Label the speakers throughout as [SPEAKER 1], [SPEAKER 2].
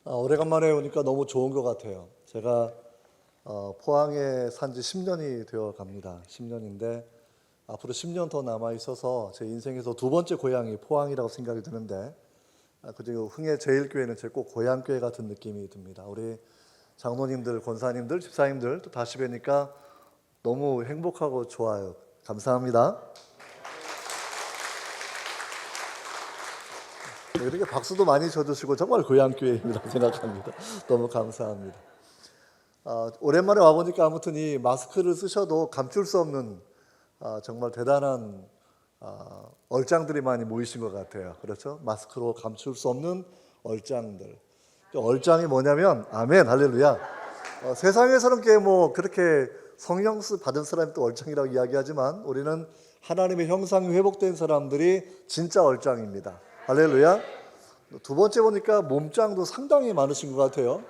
[SPEAKER 1] 오래간만에 오니까 너무 좋은 것 같아요. 제가 포항에 산 지 10년이 되어 갑니다. 10년인데 앞으로 10년 더 남아 있어서 제 인생에서 두 번째 고향이 포항이라고 생각이 드는데 그리고 흥해 제일교회는 제 꼭 고향교회 같은 느낌이 듭니다. 우리 장로님들, 권사님들, 집사님들 또 다시 뵈니까 너무 행복하고 좋아요. 감사합니다. 이렇게 박수도 많이 쳐주시고 정말 고향교회입니다 생각합니다. 너무 감사합니다. 오랜만에 와보니까 아무튼 이 마스크를 쓰셔도 감출 수 없는 정말 대단한 얼짱들이 많이 모이신 것 같아요. 그렇죠? 마스크로 감출 수 없는 얼짱들. 얼짱이 뭐냐면 아멘 할렐루야. 세상에서는 그렇게 성령수 받은 사람이 또 얼짱이라고 이야기하지만 우리는 하나님의 형상이 회복된 사람들이 진짜 얼짱입니다. 할렐루야. 두 번째 보니까 몸짱도 상당히 많으신 것 같아요.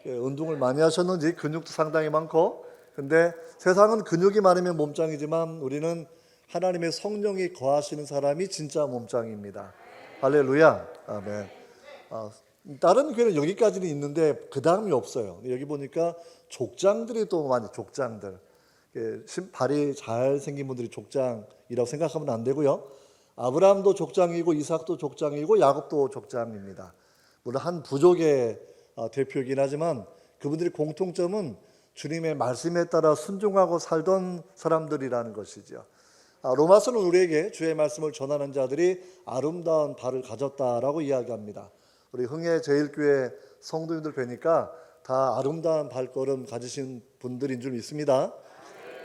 [SPEAKER 1] 운동을 많이 하셨는지 근육도 상당히 많고, 근데 세상은 근육이 많으면 몸짱이지만 우리는 하나님의 성령이 거하시는 사람이 진짜 몸짱입니다. 할렐루야. 아멘. 다른 교회는 여기까지는 있는데 그 다음이 없어요. 여기 보니까 족장들이 또 많이 족장들. 발이 잘 생긴 분들이 족장이라고 생각하면 안 되고요. 아브라함도 족장이고 이삭도 족장이고 야곱도 족장입니다. 물론 한 부족의 대표이긴 하지만 그분들의 공통점은 주님의 말씀에 따라 순종하고 살던 사람들이라는 것이죠. 로마서는 우리에게 주의 말씀을 전하는 자들이 아름다운 발을 가졌다라고 이야기합니다. 우리 흥해 제일교회 성도님들 뵈니까 다 아름다운 발걸음 가지신 분들인 줄 믿습니다.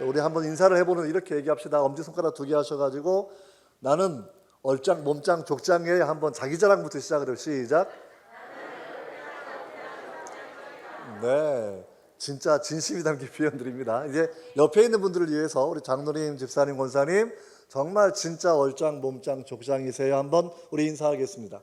[SPEAKER 1] 우리 한번 인사를 해보는 이렇게 얘기합시다. 엄지손가락 2개 하셔가지고 나는 얼짱, 몸짱, 족장에 한번 자기 자랑부터 시작을 해요. 시작. 네, 진짜 진심이 담긴 표현들입니다. 이제 옆에 있는 분들을 위해서 우리 장로님, 집사님, 권사님 정말 진짜 얼짱, 몸짱, 족장이세요. 한번 우리 인사하겠습니다.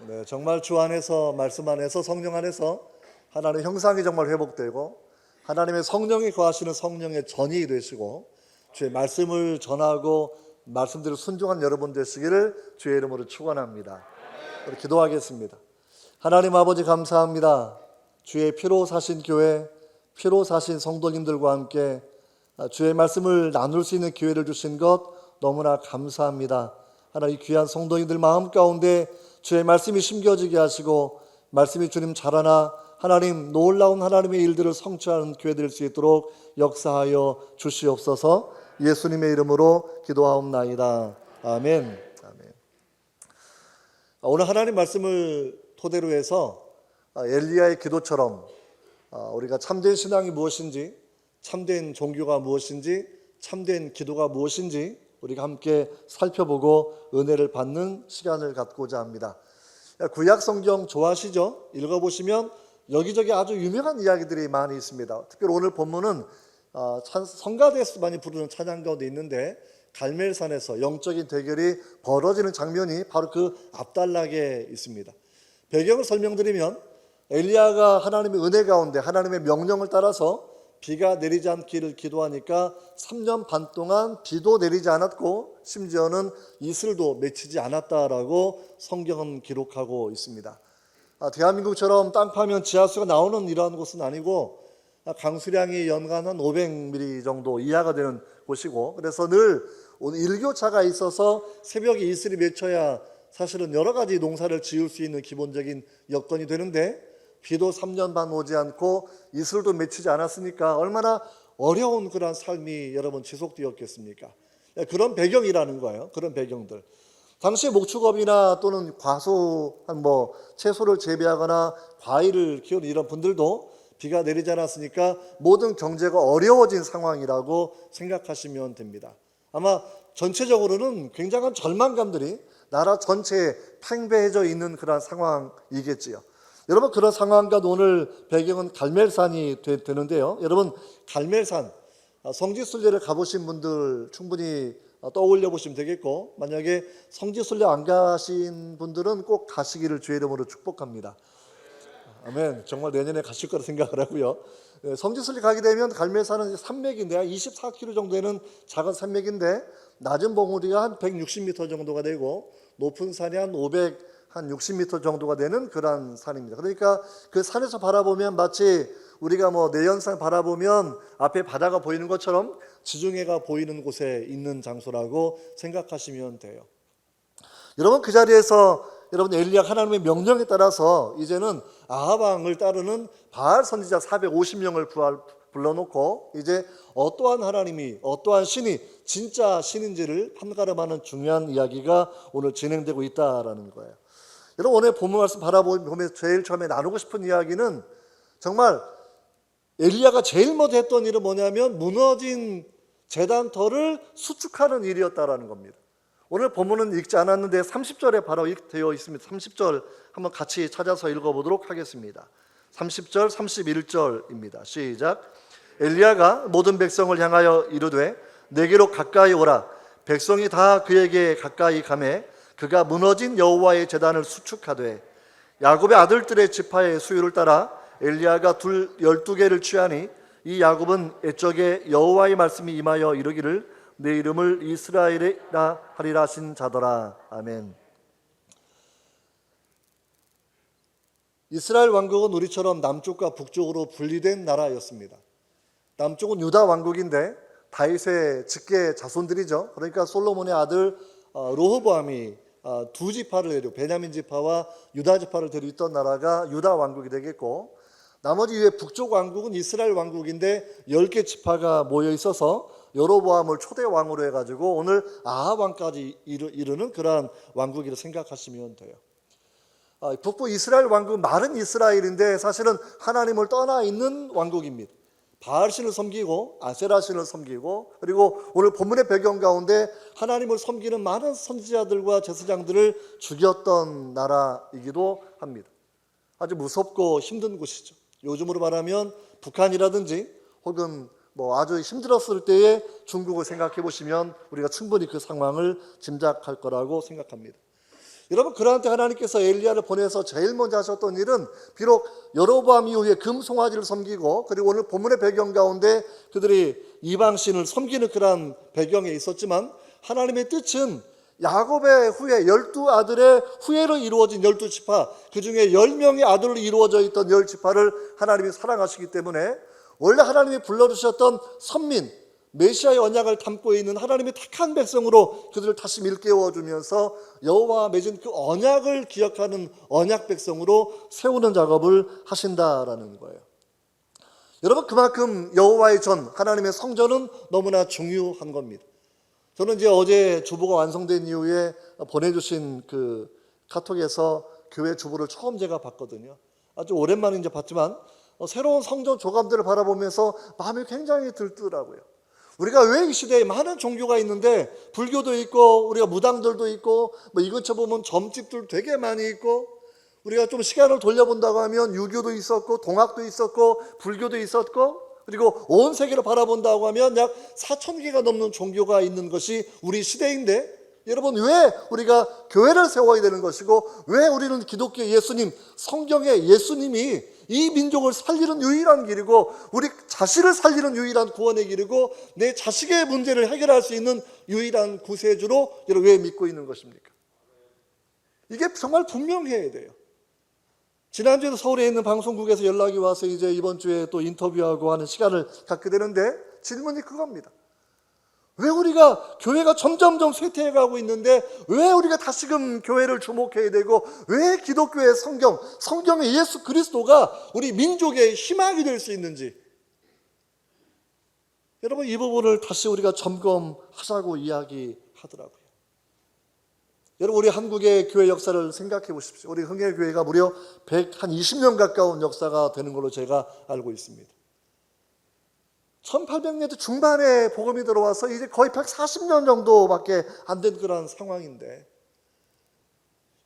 [SPEAKER 1] 네, 정말 주 안에서, 말씀 안에서, 성령 안에서 하나님의 형상이 정말 회복되고 하나님의 성령이 거하시는 성령의 전이 되시고 주의 말씀을 전하고 말씀대로 순종한 여러분 되시기를 주의 이름으로 축원합니다. 우리 기도하겠습니다. 하나님 아버지 감사합니다. 주의 피로 사신 교회, 피로 사신 성도님들과 함께 주의 말씀을 나눌 수 있는 기회를 주신 것 너무나 감사합니다. 하나님 귀한 성도님들 마음 가운데 주의 말씀이 심겨지게 하시고 말씀이 주님 자라나 하나님 놀라운 하나님의 일들을 성취하는 교회 될 수 있도록 역사하여 주시옵소서. 예수님의 이름으로 기도하옵나이다. 아멘. 아멘. 오늘 하나님 말씀을 토대로 해서 엘리야의 기도처럼 우리가 참된 신앙이 무엇인지, 참된 종교가 무엇인지, 참된 기도가 무엇인지 우리가 함께 살펴보고 은혜를 받는 시간을 갖고자 합니다. 구약 성경 좋아하시죠? 읽어보시면 여기저기 아주 유명한 이야기들이 많이 있습니다. 특별히 오늘 본문은 성가대에서 많이 부르는 찬양 가운데 있는데 갈멜산에서 영적인 대결이 벌어지는 장면이 바로 그 앞단락에 있습니다. 배경을 설명드리면 엘리야가 하나님의 은혜 가운데 하나님의 명령을 따라서 비가 내리지 않기를 기도하니까 3년 반 동안 비도 내리지 않았고 심지어는 이슬도 맺히지 않았다라고 성경은 기록하고 있습니다. 대한민국처럼 땅 파면 지하수가 나오는 이러한 곳은 아니고 강수량이 연간 한 500mm 정도 이하가 되는 곳이고, 그래서 늘 일교차가 있어서 새벽에 이슬이 맺혀야 사실은 여러 가지 농사를 지을 수 있는 기본적인 여건이 되는데 비도 3년 반 오지 않고 이슬도 맺히지 않았으니까 얼마나 어려운 그런 삶이 여러분 지속되었겠습니까? 그런 배경이라는 거예요. 그런 배경들. 당시 목축업이나 또는 과수한 채소를 재배하거나 과일을 키우는 이런 분들도 비가 내리지 않았으니까 모든 경제가 어려워진 상황이라고 생각하시면 됩니다. 아마 전체적으로는 굉장한 절망감들이 나라 전체에 팽배해져 있는 그런 상황이겠지요. 여러분 그런 상황 가운데 오늘 배경은 갈멜산이 되는데요. 여러분 갈멜산 성지순례를 가보신 분들 충분히 떠올려 보시면 되겠고, 만약에 성지순례 안 가신 분들은 꼭 가시기를 주의 이름으로 축복합니다. 아멘. 정말 내년에 가실 거라 생각을 하고요. 성지순례 가게 되면 갈멜산은 산맥인데 24km 정도 되는 작은 산맥인데 낮은 봉우리가 한 160m 정도가 되고 높은 산이 한 560m 정도가 되는 그런 산입니다. 그러니까 그 산에서 바라보면 마치 우리가 뭐 내연산 바라보면 앞에 바다가 보이는 것처럼 지중해가 보이는 곳에 있는 장소라고 생각하시면 돼요. 여러분, 그 자리에서 여러분 엘리야가 하나님의 명령에 따라서 이제는 아합 왕을 따르는 바알 선지자 450명을 불러놓고 이제 어떠한 하나님이, 어떠한 신이 진짜 신인지를 판가름하는 중요한 이야기가 오늘 진행되고 있다라는 거예요. 여러분, 오늘 본문 말씀 바라보면서 제일 처음에 나누고 싶은 이야기는 정말 엘리야가 제일 먼저 했던 일은 뭐냐면 무너진 제단터를 수축하는 일이었다라는 겁니다. 오늘 본문은 읽지 않았는데 30절에 바로 되어 있습니다. 30절 한번 같이 찾아서 읽어보도록 하겠습니다. 30절, 31절입니다. 시작. 엘리야가 모든 백성을 향하여 이르되 내게로 가까이 오라. 백성이 다 그에게 가까이 가매 그가 무너진 여호와의 제단을 수축하되 야곱의 아들들의 지파의 수요를 따라 엘리야가 12개를 취하니 이 야곱은 애적에 여호와의 말씀이 임하여 이르기를 내 이름을 이스라엘이라 하리라 하신 자더라. 아멘. 이스라엘 왕국은 우리처럼 남쪽과 북쪽으로 분리된 나라였습니다. 남쪽은 유다 왕국인데 다윗의 직계 자손들이죠. 그러니까 솔로몬의 아들 르호보암이 두 지파를 데리고 베냐민 지파와 유다 지파를 데리고 있던 나라가 유다 왕국이 되겠고, 나머지 위에 북쪽 왕국은 이스라엘 왕국인데 10개 지파가 모여 있어서 여로보암을 초대 왕으로 해가지고 오늘 아합 왕까지 이르는 그러한 왕국이라고 생각하시면 돼요. 북부 이스라엘 왕국은 말은 이스라엘인데 사실은 하나님을 떠나 있는 왕국입니다. 바알신을 섬기고 아세라신을 섬기고, 그리고 오늘 본문의 배경 가운데 하나님을 섬기는 많은 선지자들과 제사장들을 죽였던 나라이기도 합니다. 아주 무섭고 힘든 곳이죠. 요즘으로 말하면 북한이라든지 혹은 뭐 아주 힘들었을 때의 중국을 생각해 보시면 우리가 충분히 그 상황을 짐작할 거라고 생각합니다. 여러분, 그러한 때 하나님께서 엘리야를 보내서 제일 먼저 하셨던 일은 비록 여로보암 이후에 금송아지를 섬기고, 그리고 오늘 본문의 배경 가운데 그들이 이방신을 섬기는 그러한 배경에 있었지만, 하나님의 뜻은 야곱의 후예 12아들의 후예로 이루어진 12지파, 그 중에 10명의 아들로 이루어져 있던 10지파를 하나님이 사랑하시기 때문에 원래 하나님이 불러주셨던 선민, 메시아의 언약을 담고 있는 하나님의 택한 백성으로 그들을 다시 일깨워주면서 여호와와 맺은 그 언약을 기억하는 언약 백성으로 세우는 작업을 하신다라는 거예요. 여러분, 그만큼 여호와의 전, 하나님의 성전은 너무나 중요한 겁니다. 저는 이제 어제 주보가 완성된 이후에 보내주신 그 카톡에서 교회 주보를 처음 제가 봤거든요. 아주 오랜만에 이제 봤지만 새로운 성전 조감들을 바라보면서 마음이 굉장히 들더라고요. 우리가 왜 이 시대에 많은 종교가 있는데 불교도 있고 우리가 무당들도 있고 뭐 이 근처 보면 점집들 되게 많이 있고, 우리가 좀 시간을 돌려본다고 하면 유교도 있었고 동학도 있었고 불교도 있었고, 그리고 온 세계를 바라본다고 하면 약 4,000개가 넘는 종교가 있는 것이 우리 시대인데, 여러분, 왜 우리가 교회를 세워야 되는 것이고 왜 우리는 기독교 예수님, 성경의 예수님이 이 민족을 살리는 유일한 길이고 우리 자신을 살리는 유일한 구원의 길이고 내 자식의 문제를 해결할 수 있는 유일한 구세주로 여러분 왜 믿고 있는 것입니까? 이게 정말 분명해야 돼요. 지난주에도 서울에 있는 방송국에서 연락이 와서 이제 이번 주에 또 인터뷰하고 하는 시간을 갖게 되는데 질문이 그겁니다. 왜 우리가 교회가 점점점 쇠퇴해가고 있는데 왜 우리가 다시금 교회를 주목해야 되고 왜 기독교의 성경의 예수 그리스도가 우리 민족의 희망이 될 수 있는지, 여러분 이 부분을 다시 우리가 점검하자고 이야기하더라고요. 여러분, 우리 한국의 교회 역사를 생각해 보십시오. 우리 흥일교회가 무려 120년 가까운 역사가 되는 걸로 제가 알고 있습니다. 1800년대 중반에 복음이 들어와서 이제 거의 140년 정도밖에 안 된 그런 상황인데,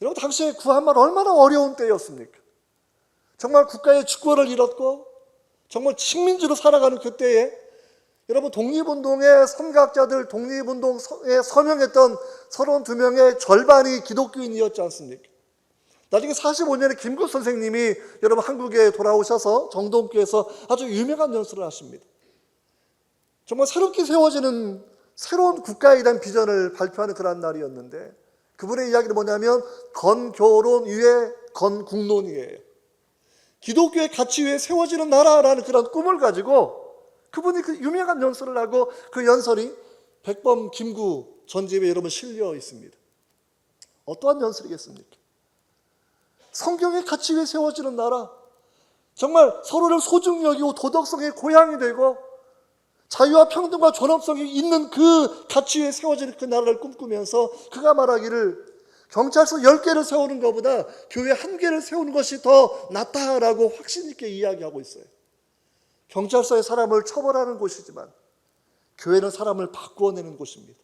[SPEAKER 1] 여러분 당시에 구한말 얼마나 어려운 때였습니까? 정말 국가의 주권을 잃었고 정말 식민지로 살아가는 그때에 여러분 독립운동의 선각자들, 독립운동에 서명했던 32명의 절반이 기독교인이었지 않습니까? 나중에 45년에 김구 선생님이 여러분 한국에 돌아오셔서 정동교에서 아주 유명한 연설을 하십니다. 정말 새롭게 세워지는 새로운 국가에 대한 비전을 발표하는 그런 날이었는데 그분의 이야기는 뭐냐면 건교론 위에 건국론이에요. 기독교의 가치 위에 세워지는 나라라는 그런 꿈을 가지고 그분이 그 유명한 연설을 하고 그 연설이 백범 김구 전집에 여러분 실려 있습니다. 어떠한 연설이겠습니까? 성경의 가치 위에 세워지는 나라, 정말 서로를 소중히 여기고 도덕성의 고향이 되고 자유와 평등과 존엄성이 있는 그 가치 위에 세워지는 그 나라를 꿈꾸면서 그가 말하기를 경찰서 10개를 세우는 것보다 교회 1개를 세우는 것이 더 낫다라고 확신 있게 이야기하고 있어요. 경찰서에 사람을 처벌하는 곳이지만 교회는 사람을 바꾸어내는 곳입니다.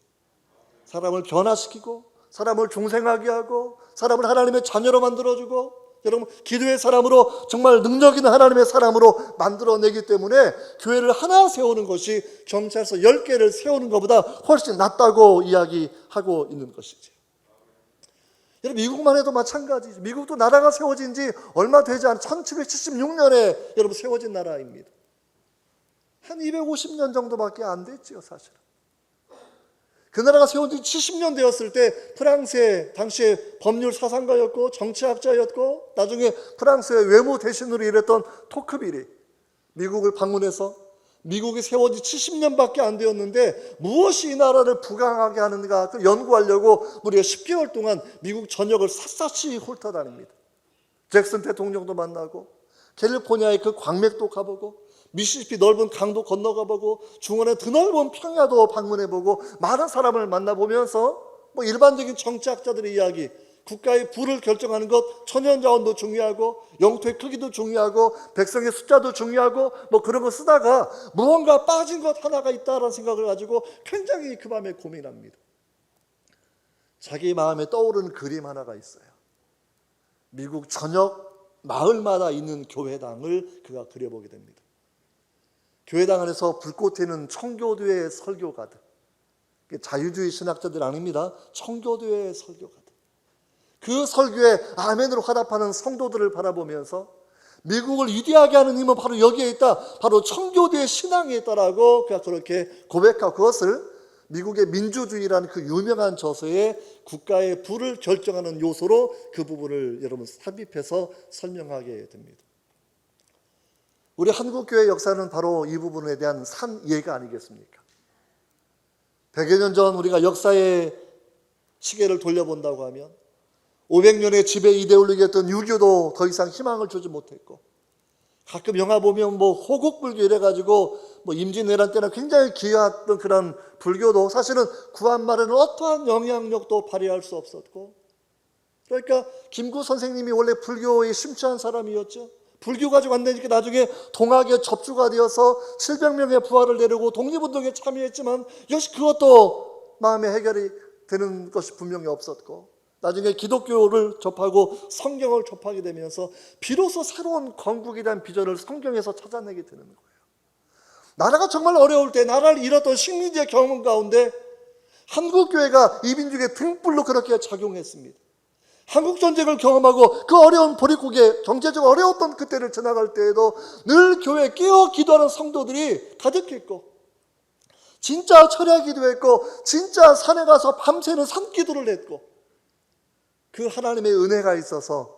[SPEAKER 1] 사람을 변화시키고 사람을 중생하게 하고 사람을 하나님의 자녀로 만들어주고 여러분 기도의 사람으로 정말 능력 있는 하나님의 사람으로 만들어내기 때문에 교회를 하나 세우는 것이 경찰서 10개를 세우는 것보다 훨씬 낫다고 이야기하고 있는 것이죠. 여러분 미국만 해도 마찬가지죠. 미국도 나라가 세워진 지 얼마 되지 않은 1776년에 여러분 세워진 나라입니다. 한 250년 정도밖에 안 됐지요, 사실은. 그 나라가 세운 지 70년 되었을 때 프랑스의 당시에 법률 사상가였고 정치학자였고 나중에 프랑스의 외무 대신으로 일했던 토크빌이 미국을 방문해서 미국이 세워진 70년밖에 안 되었는데 무엇이 이 나라를 부강하게 하는가 그 연구하려고 무려 10개월 동안 미국 전역을 샅샅이 훑어다닙니다. 잭슨 대통령도 만나고 캘리포니아의 그 광맥도 가보고 미시시피 넓은 강도 건너가보고 중원의 드넓은 평야도 방문해보고 많은 사람을 만나보면서 일반적인 정치학자들의 이야기, 국가의 부를 결정하는 것, 천연자원도 중요하고 영토의 크기도 중요하고 백성의 숫자도 중요하고 그런 거 쓰다가 무언가 빠진 것 하나가 있다라는 생각을 가지고 굉장히 그 밤에 고민합니다. 자기 마음에 떠오르는 그림 하나가 있어요. 미국 전역 마을마다 있는 교회당을 그가 그려보게 됩니다. 교회당 안에서 불꽃 튀는 청교도의 설교가들, 자유주의 신학자들 아닙니다. 청교도의 설교가들, 그 설교에 아멘으로 화답하는 성도들을 바라보면서 미국을 위대하게 하는 힘은 바로 여기에 있다, 바로 청교도의 신앙에 있다라고 그가 그렇게 고백하고 그것을 미국의 민주주의라는 그 유명한 저서에 국가의 부를 결정하는 요소로 그 부분을 여러분 삽입해서 설명하게 됩니다. 우리 한국교회 역사는 바로 이 부분에 대한 산 예가 아니겠습니까? 100여 년 전 우리가 역사의 시계를 돌려본다고 하면 500년의 지배 이데올로기였던 유교도 더 이상 희망을 주지 못했고, 가끔 영화 보면 호국불교 이래가지고 임진왜란 때는 굉장히 기이했던 그런 불교도 사실은 구한말에는 어떠한 영향력도 발휘할 수 없었고, 그러니까 김구 선생님이 원래 불교에 심취한 사람이었죠. 불교 가지고 왔다니까 나중에 동학의 접주가 되어서 700명의 부하를 내리고 독립운동에 참여했지만 역시 그것도 마음에 해결이 되는 것이 분명히 없었고, 나중에 기독교를 접하고 성경을 접하게 되면서 비로소 새로운 건국에 대한 비전을 성경에서 찾아내게 되는 거예요. 나라가 정말 어려울 때 나라를 잃었던 식민지의 경험 가운데 한국교회가 이민족의 등불로 그렇게 작용했습니다. 한국전쟁을 경험하고 그 어려운 보릿고개 경제적으로 어려웠던 그때를 지나갈 때에도 늘 교회에 깨어 기도하는 성도들이 가득했고, 진짜 철야 기도했고, 진짜 산에 가서 밤새는 산기도를 했고, 그 하나님의 은혜가 있어서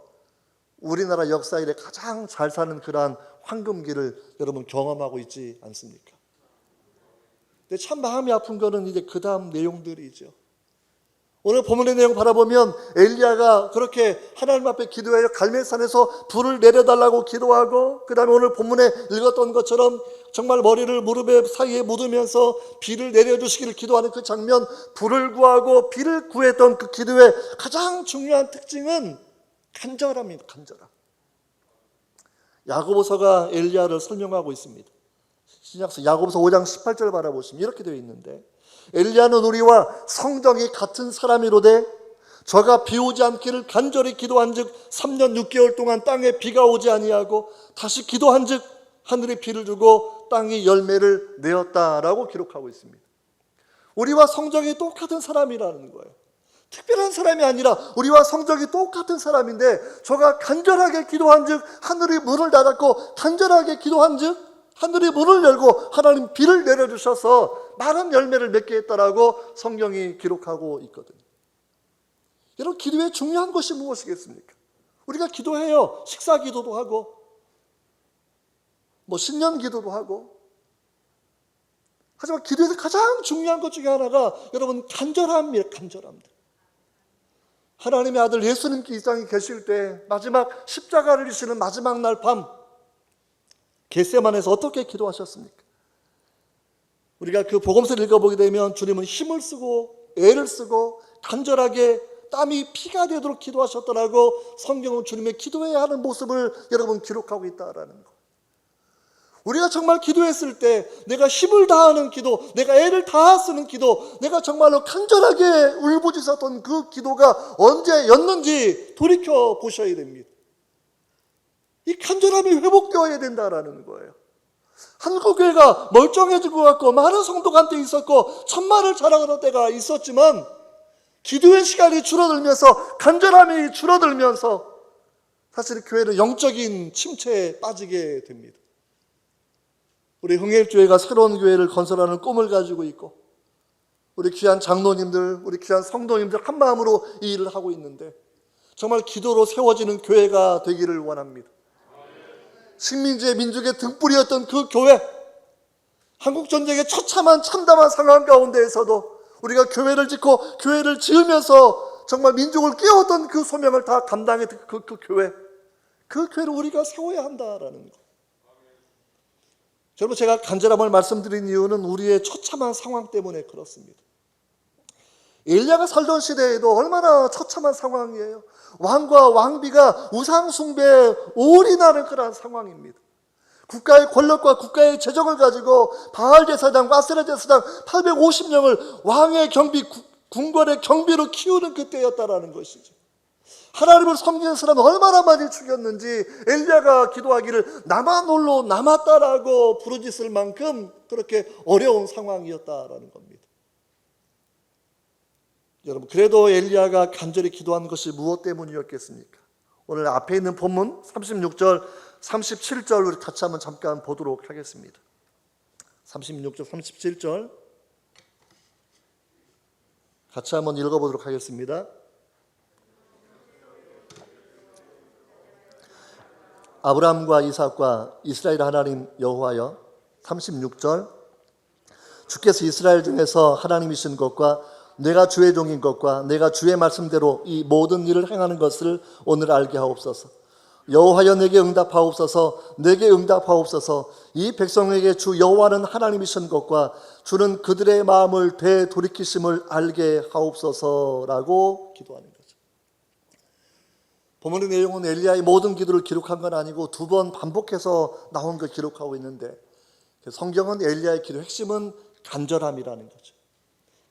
[SPEAKER 1] 우리나라 역사 이래 가장 잘 사는 그러한 황금기를 여러분 경험하고 있지 않습니까? 근데 참 마음이 아픈 거는 이제 그 다음 내용들이죠. 오늘 본문의 내용 바라보면 엘리야가 그렇게 하나님 앞에 기도해요. 갈멜산에서 불을 내려달라고 기도하고, 그 다음에 오늘 본문에 읽었던 것처럼 정말 머리를 무릎에 사이에 묻으면서 비를 내려주시기를 기도하는 그 장면, 불을 구하고 비를 구했던 그 기도의 가장 중요한 특징은 간절함입니다. 간절함. 야고보서가 엘리야를 설명하고 있습니다. 신약서 야고보서 5장 18절 바라보시면 이렇게 되어 있는데, 엘리야는 우리와 성정이 같은 사람이로되 저가 비 오지 않기를 간절히 기도한즉 3년 6개월 동안 땅에 비가 오지 아니하고 다시 기도한즉 하늘이 비를 주고 땅이 열매를 내었다라고 기록하고 있습니다. 우리와 성정이 똑같은 사람이라는 거예요. 특별한 사람이 아니라 우리와 성정이 똑같은 사람인데 저가 간절하게 기도한즉 하늘이 문을 닫았고, 간절하게 기도한즉 하늘이 문을 열고 하나님 비를 내려주셔서 많은 열매를 맺게 했다라고 성경이 기록하고 있거든요. 여러분, 기도의 중요한 것이 무엇이겠습니까? 우리가 기도해요. 식사 기도도 하고 신년 기도도 하고. 하지만 기도에서 가장 중요한 것 중에 하나가 여러분 간절함이에요. 간절함들. 하나님의 아들 예수님께 이 땅에 계실 때 마지막 십자가를 지시는 마지막 날 밤 겟세마네에서 어떻게 기도하셨습니까? 우리가 그 복음서를 읽어보게 되면 주님은 힘을 쓰고 애를 쓰고 간절하게 땀이 피가 되도록 기도하셨더라고. 성경은 주님의 기도해야 하는 모습을 여러분 기록하고 있다라는 거. 우리가 정말 기도했을 때 내가 힘을 다하는 기도, 내가 애를 다 쓰는 기도, 내가 정말로 간절하게 울부짖었던 그 기도가 언제였는지 돌이켜 보셔야 됩니다. 이 간절함이 회복되어야 된다라는 거예요. 한국교회가 멀쩡해진 것 같고 많은 성도가 한때 있었고 천만을 자랑하는 때가 있었지만 기도의 시간이 줄어들면서 간절함이 줄어들면서 사실 교회는 영적인 침체에 빠지게 됩니다. 우리 흥일교회가 새로운 교회를 건설하는 꿈을 가지고 있고 우리 귀한 장로님들, 우리 귀한 성도님들 한 마음으로 이 일을 하고 있는데 정말 기도로 세워지는 교회가 되기를 원합니다. 식민지의 민족의 등불이었던 그 교회, 한국전쟁의 처참한 참담한 상황 가운데에서도 우리가 교회를 짓고 교회를 지으면서 정말 민족을 깨웠던 그 소명을 다 감당했던 그 교회, 그 교회를 우리가 세워야 한다라는 거. 여러분, 제가 간절함을 말씀드린 이유는 우리의 처참한 상황 때문에 그렇습니다. 엘리야가 살던 시대에도 얼마나 처참한 상황이에요. 왕과 왕비가 우상 숭배에 올인하는 그런 상황입니다. 국가의 권력과 국가의 재정을 가지고 바알 제사장, 아세라 제사장 850명을 왕의 경비, 궁궐의 경비로 키우는 그때였다라는 것이죠. 하나님을 섬기는 사람은 얼마나 많이 죽였는지 엘리야가 기도하기를 나만 홀로 남았다라고 부르짖을 만큼 그렇게 어려운 상황이었다라는 겁니다. 여러분, 그래도 엘리야가 간절히 기도한 것이 무엇 때문이었겠습니까? 오늘 앞에 있는 본문 36절, 37절 우리 같이 한번 잠깐 보도록 하겠습니다. 36절, 37절 같이 한번 읽어보도록 하겠습니다. 아브라함과 이삭과 이스라엘 하나님 여호와여, 36절 주께서 이스라엘 중에서 하나님이신 것과 내가 주의 종인 것과 내가 주의 말씀대로 이 모든 일을 행하는 것을 오늘 알게 하옵소서. 여호와여 내게 응답하옵소서. 내게 응답하옵소서. 이 백성에게 주 여호와는 하나님이신 것과 주는 그들의 마음을 되돌이키심을 알게 하옵소서라고 기도하는 거죠. 본문의 내용은 엘리야의 모든 기도를 기록한 건 아니고 두 번 반복해서 나온 걸 기록하고 있는데 성경은 엘리야의 기도의 핵심은 간절함이라는 거죠.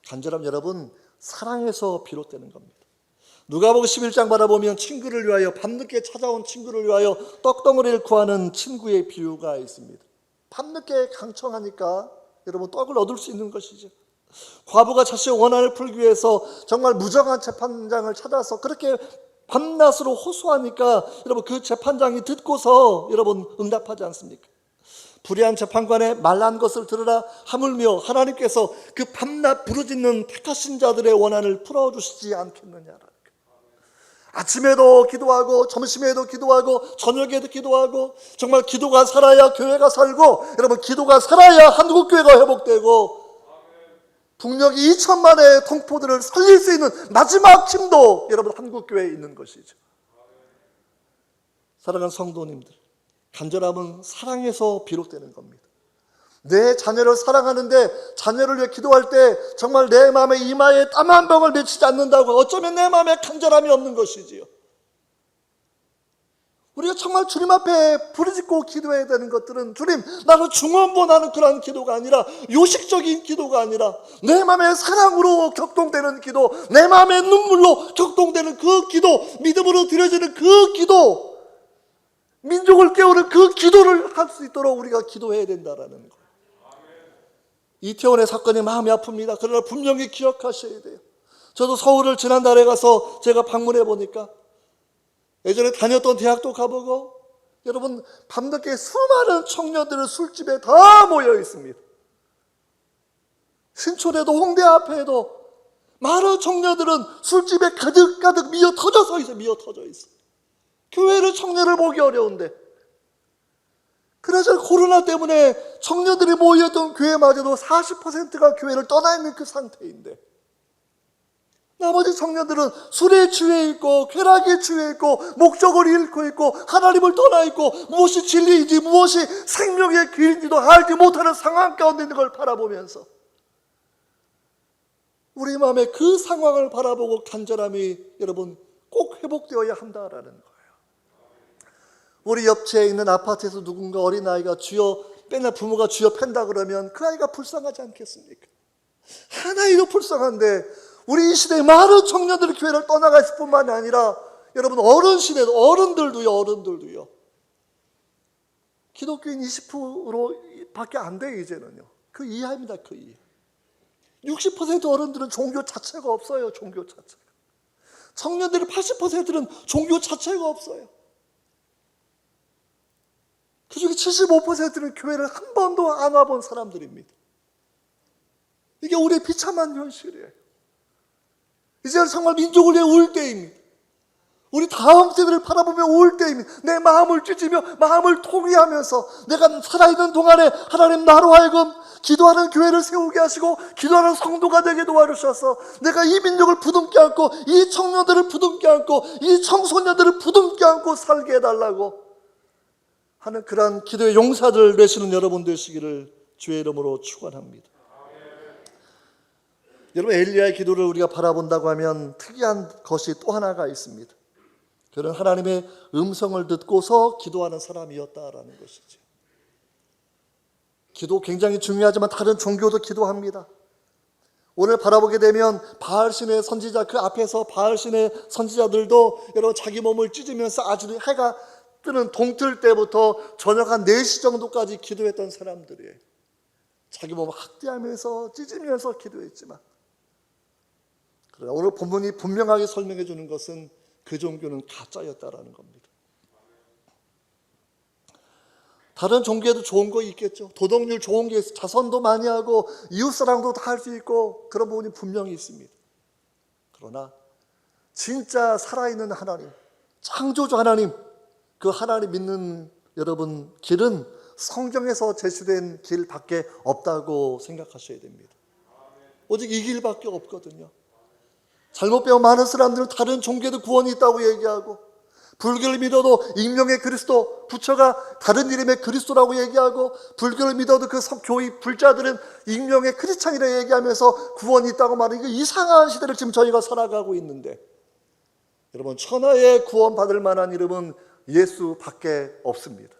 [SPEAKER 1] 간절함, 여러분, 사랑에서 비롯되는 겁니다. 누가복음 11장 바라보면 친구를 위하여 밤늦게 찾아온 친구를 위하여 떡덩어리를 구하는 친구의 비유가 있습니다. 밤늦게 강청하니까 여러분 떡을 얻을 수 있는 것이죠. 과부가 자신의 원한을 풀기 위해서 정말 무정한 재판장을 찾아서 그렇게 밤낮으로 호소하니까 여러분 그 재판장이 듣고서 여러분 응답하지 않습니까? 불의한 재판관의 말란 것을 들으라 하물며 하나님께서 그 밤낮 부르짖는 택하신 자들의 원한을 풀어주시지 않겠느냐라. 아침에도 기도하고 점심에도 기도하고 저녁에도 기도하고 정말 기도가 살아야 교회가 살고 여러분 기도가 살아야 한국교회가 회복되고 북녘 2천만의 동포들을 살릴 수 있는 마지막 힘도 여러분 한국교회에 있는 것이죠. 사랑하는 성도님들, 간절함은 사랑에서 비롯되는 겁니다. 내 자녀를 사랑하는데 자녀를 위해 기도할 때 정말 내 마음의 이마에 땀 한 방울 맺히지 않는다고 어쩌면 내 마음에 간절함이 없는 것이지요. 우리가 정말 주님 앞에 부르짖고 기도해야 되는 것들은 주님 나는 중언부언하는 그런 기도가 아니라 요식적인 기도가 아니라 내 마음의 사랑으로 격동되는 기도, 내 마음의 눈물로 격동되는 그 기도, 믿음으로 드려지는 그 기도, 민족을 깨우는 그 기도를 할 수 있도록 우리가 기도해야 된다라는 거예요. 이태원의 사건이 마음이 아픕니다. 그러나 분명히 기억하셔야 돼요. 저도 서울을 지난달에 가서 제가 방문해 보니까 예전에 다녔던 대학도 가보고 여러분 밤늦게 수많은 청년들은 술집에 다 모여 있습니다. 신촌에도 홍대 앞에도 많은 청년들은 술집에 가득가득 미어 터져서 있어요. 미어 터져 있어. 교회를 청년을 보기 어려운데, 그래서 코로나 때문에 청년들이 모였던 교회마저도 40%가 교회를 떠나 있는 그 상태인데, 나머지 청년들은 술에 취해 있고 쾌락에 취해 있고 목적을 잃고 있고 하나님을 떠나 있고 무엇이 진리인지 무엇이 생명의 길인지도 알지 못하는 상황 가운데 있는 걸 바라보면서 우리 마음에 그 상황을 바라보고 간절함이 여러분 꼭 회복되어야 한다라는 거예요. 우리 옆에 있는 아파트에서 누군가 어린아이가 주여 맨날 부모가 주여 팬다 그러면 그 아이가 불쌍하지 않겠습니까? 하나이도 불쌍한데 우리 이 시대에 많은 청년들이 교회를 떠나가 있을 뿐만 아니라 여러분 어른 시대도 어른들도요. 기독교인 20%밖에 안 돼요. 이제는요. 그 이하입니다. 그 이하. 60% 어른들은 종교 자체가 없어요. 종교 자체가. 청년들의 80%는 종교 자체가 없어요. 그중에 75%는 교회를 한 번도 안 와본 사람들입니다. 이게 우리의 비참한 현실이에요. 이제 정말 민족을 위해 울 때입니다. 우리 다음 세대를 바라보며 울 때입니다. 내 마음을 찢으며 마음을 통회하면서 내가 살아있는 동안에 하나님 나로 하여금 기도하는 교회를 세우게 하시고 기도하는 성도가 되게 도와주셔서 내가 이 민족을 부둥켜 안고 이 청년들을 부둥켜 안고 이 청소년들을 부둥켜 안고 살게 해달라고 하는 그러한 기도의 용사들 되시는 여러분 되시기를 주의 이름으로 축원합니다. 여러분 엘리야의 기도를 우리가 바라본다고 하면 특이한 것이 또 하나가 있습니다. 그는 하나님의 음성을 듣고서 기도하는 사람이었다라는 것이죠. 기도 굉장히 중요하지만 다른 종교도 기도합니다. 오늘 바라보게 되면 바알신의 선지자 그 앞에서 바알신의 선지자들도 여러분 자기 몸을 찢으면서 아주 해가 뜨는 동틀 때부터 저녁 한 4시 정도까지 기도했던 사람들이에요. 자기 몸을 학대하면서 찢으면서 기도했지만 그러나 오늘 본문이 분명하게 설명해 주는 것은 그 종교는 가짜였다라는 겁니다. 다른 종교에도 좋은 거 있겠죠. 도덕률 좋은 게 있어요. 자선도 많이 하고 이웃사랑도 다 할 수 있고 그런 부분이 분명히 있습니다. 그러나 진짜 살아있는 하나님, 창조주 하나님, 그 하나님 믿는 여러분 길은 성경에서 제시된 길밖에 없다고 생각하셔야 됩니다. 오직 이 길밖에 없거든요. 잘못 배운 많은 사람들은 다른 종교도 구원이 있다고 얘기하고 불교를 믿어도 익명의 그리스도, 부처가 다른 이름의 그리스도라고 얘기하고 불교를 믿어도 그 교의 불자들은 익명의 크리스찬이라고 얘기하면서 구원이 있다고 말하는 그 이상한 시대를 지금 저희가 살아가고 있는데 여러분 천하에 구원받을 만한 이름은 예수밖에 없습니다.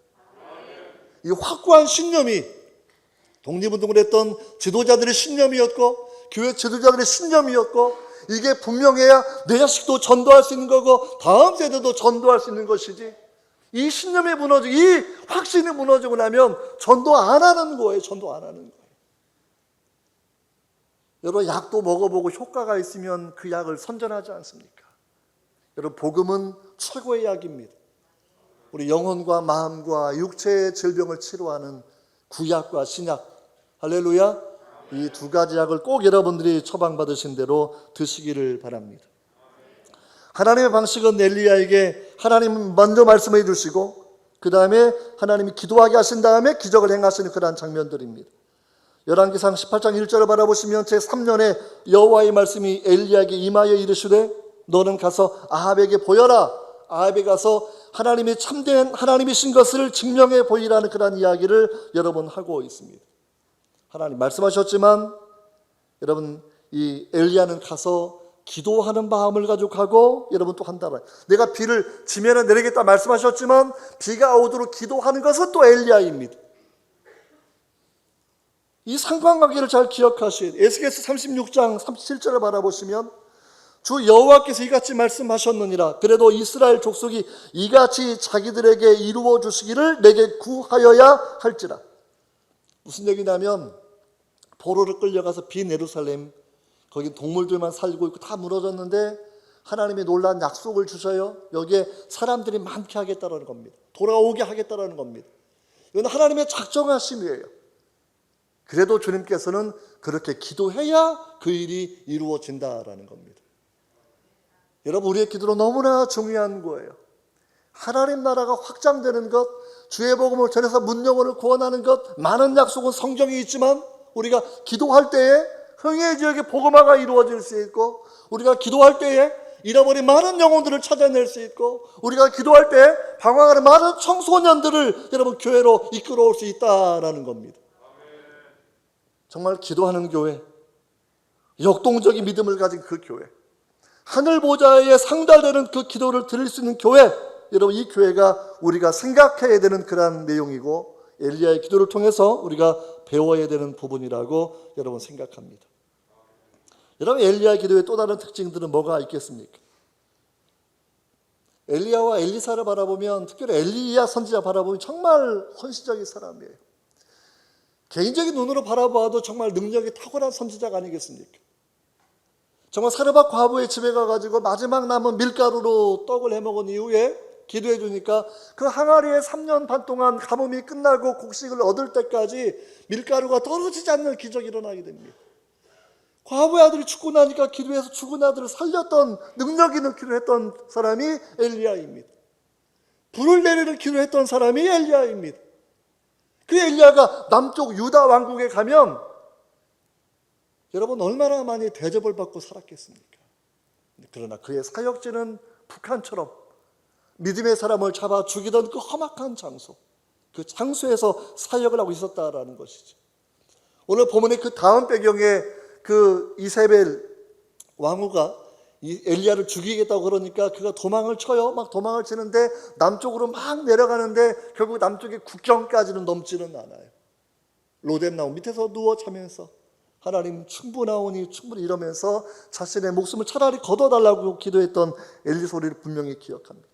[SPEAKER 1] 이 확고한 신념이 독립운동을 했던 지도자들의 신념이었고 교회 지도자들의 신념이었고 이게 분명해야 내 자식도 전도할 수 있는 거고 다음 세대도 전도할 수 있는 것이지 이 신념이 무너지고 이 확신이 무너지고 나면 전도 안 하는 거예요. 전도 안 하는 거예요. 여러분 약도 먹어보고 효과가 있으면 그 약을 선전하지 않습니까? 여러분 복음은 최고의 약입니다. 우리 영혼과 마음과 육체의 질병을 치료하는 구약과 신약 할렐루야. 이 두 가지 약을 꼭 여러분들이 처방받으신 대로 드시기를 바랍니다. 하나님의 방식은 엘리야에게 하나님 먼저 말씀해 주시고 그 다음에 하나님이 기도하게 하신 다음에 기적을 행하시는 그러한 장면들입니다. 열왕기상 18장 1절을 바라보시면 제3년에 여호와의 말씀이 엘리야에게 임하여 이르시되 너는 가서 아합에게 보여라. 아합에 가서 하나님이 참된 하나님이신 것을 증명해 보이라는 그러한 이야기를 여러분 하고 있습니다. 하나님 말씀하셨지만 여러분 이 엘리야는 가서 기도하는 마음을 가지고 가고 여러분 또 한다라. 내가 비를 지면에 내리겠다 말씀하셨지만 비가 오도록 기도하는 것은 또 엘리야입니다. 이 상관관계를 잘 기억하셔야 돼요. 에스겔서 36장 37절을 바라보시면 주 여호와께서 이같이 말씀하셨느니라. 그래도 이스라엘 족속이 이같이 자기들에게 이루어 주시기를 내게 구하여야 할지라. 무슨 얘기냐면 포로를 끌려가서 빈 예루살렘 거기 동물들만 살고 있고 다 무너졌는데 하나님이 놀라운 약속을 주셔요. 여기에 사람들이 많게 하겠다는 겁니다. 돌아오게 하겠다는 겁니다. 이건 하나님의 작정하심이에요. 그래도 주님께서는 그렇게 기도해야 그 일이 이루어진다라는 겁니다. 여러분, 우리의 기도로 너무나 중요한 거예요. 하나님 나라가 확장되는 것, 주의 복음을 전해서 문영혼을 구원하는 것, 많은 약속은 성경에 있지만 우리가 기도할 때에 흥의 지역에 복음화가 이루어질 수 있고, 우리가 기도할 때에 잃어버린 많은 영혼들을 찾아낼 수 있고, 우리가 기도할 때 방황하는 많은 청소년들을 여러분 교회로 이끌어올 수 있다라는 겁니다. 정말 기도하는 교회, 역동적인 믿음을 가진 그 교회, 하늘 보좌에 상달되는 그 기도를 드릴 수 있는 교회, 여러분 이 교회가 우리가 생각해야 되는 그런 내용이고 엘리야의 기도를 통해서 우리가 배워야 되는 부분이라고 여러분 생각합니다. 여러분, 엘리야의 기도의 또 다른 특징들은 뭐가 있겠습니까? 엘리야와 엘리사를 바라보면, 특별히 엘리야 선지자 바라보면 정말 헌신적인 사람이에요. 개인적인 눈으로 바라봐도 정말 능력이 탁월한 선지자가 아니겠습니까? 정말 사르밧 과부의 집에 가가지고 마지막 남은 밀가루로 떡을 해먹은 이후에 기도해 주니까 그 항아리에 3년 반 동안 가뭄이 끝나고 곡식을 얻을 때까지 밀가루가 떨어지지 않는 기적이 일어나게 됩니다. 과부의 아들이 죽고 나니까 기도해서 죽은 아들을 살렸던 능력 있는 기도를 했던 사람이 엘리야입니다. 불을 내리는 기도를 했던 사람이 엘리야입니다. 그 엘리야가 남쪽 유다 왕국에 가면 여러분 얼마나 많이 대접을 받고 살았겠습니까? 그러나 그의 사역지는 북한처럼 믿음의 사람을 잡아 죽이던 그 험악한 장소, 그 장소에서 사역을 하고 있었다라는 것이죠. 오늘 본문의 그 다음 배경에 그 이세벨 왕후가 이 엘리야를 죽이겠다고 그러니까 그가 도망을 쳐요. 막 도망을 치는데 남쪽으로 막 내려가는데 결국 남쪽의 국경까지는 넘지는 않아요. 로뎀나무 밑에서 누워 자면서 하나님 충분하오니 충분히 이러면서 자신의 목숨을 차라리 거둬달라고 기도했던 엘리 소리를 분명히 기억합니다.